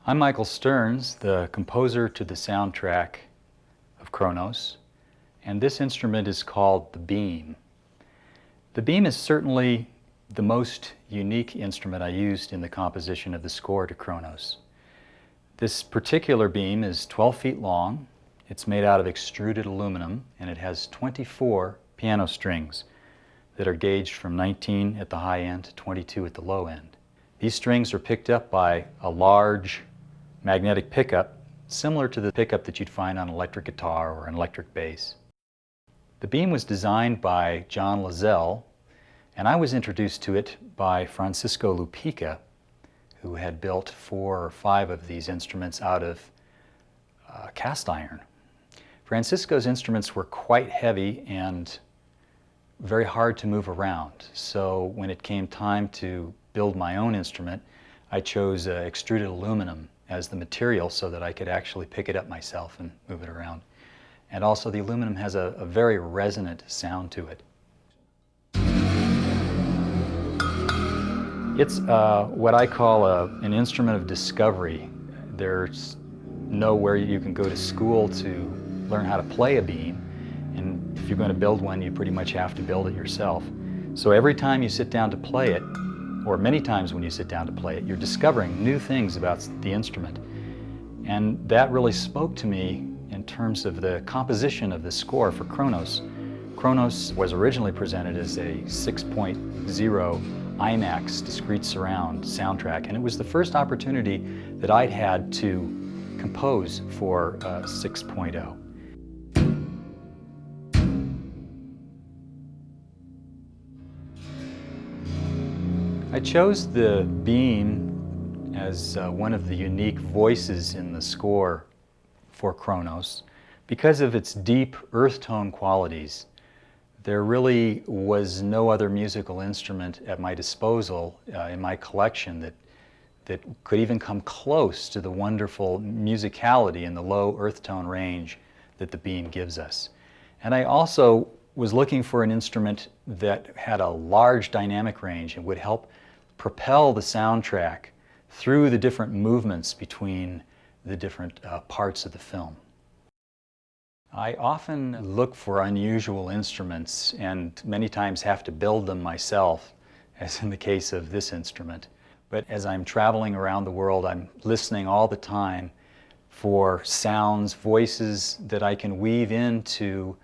I'm Michael Stearns, the composer to the soundtrack of Chronos, and this instrument is called the beam. The beam is certainly the most unique instrument I used in the composition of the score to Chronos. This particular beam is 12 feet long, it's made out of extruded aluminum, and it has 24 piano strings that are gauged from 19 at the high end to 22 at the low end. These strings are picked up by a large magnetic pickup, similar to the pickup that you'd find on an electric guitar or an electric bass. The beam was designed by John Lazelle, and I was introduced to it by Francisco Lupica, who had built 4 or 5 of these instruments out of cast iron. Francisco's instruments were quite heavy and very hard to move around, so when it came time to build my own instrument, I chose extruded aluminum as the material so that I could actually pick it up myself and move it around. And also the aluminum has a very resonant sound to it. It's what I call an instrument of discovery. There's nowhere you can go to school to learn how to play a beam, and if you're going to build one, you pretty much have to build it yourself. So every time you sit down to play it, or many times when you sit down to play it, you're discovering new things about the instrument. And that really spoke to me in terms of the composition of the score for Chronos. Chronos was originally presented as a 6.0 IMAX discrete surround soundtrack, and it was the first opportunity that I'd had to compose for 6.0. I chose the beam as one of the unique voices in the score for Chronos because of its deep earth tone qualities. There really was no other musical instrument at my disposal in my collection that could even come close to the wonderful musicality in the low earth tone range that the beam gives us. And I also was looking for an instrument that had a large dynamic range and would help propel the soundtrack through the different movements between the different parts of the film. I often look for unusual instruments and many times have to build them myself, as in the case of this instrument. But as I'm traveling around the world, I'm listening all the time for sounds, voices that I can weave into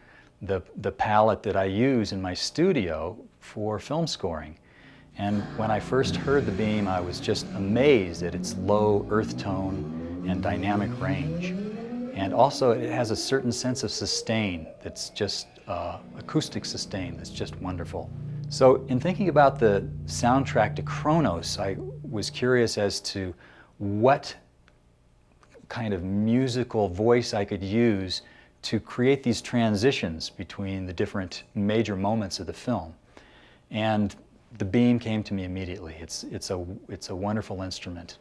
the palette that I use in my studio for film scoring. And when I first heard the beam, I was just amazed at its low earth tone and dynamic range. And also it has a certain sense of sustain that's just acoustic sustain that's just wonderful. So in thinking about the soundtrack to Chronos, I was curious as to what kind of musical voice I could use to create these transitions between the different major moments of the film. And the beam came to me immediately. It's a wonderful instrument.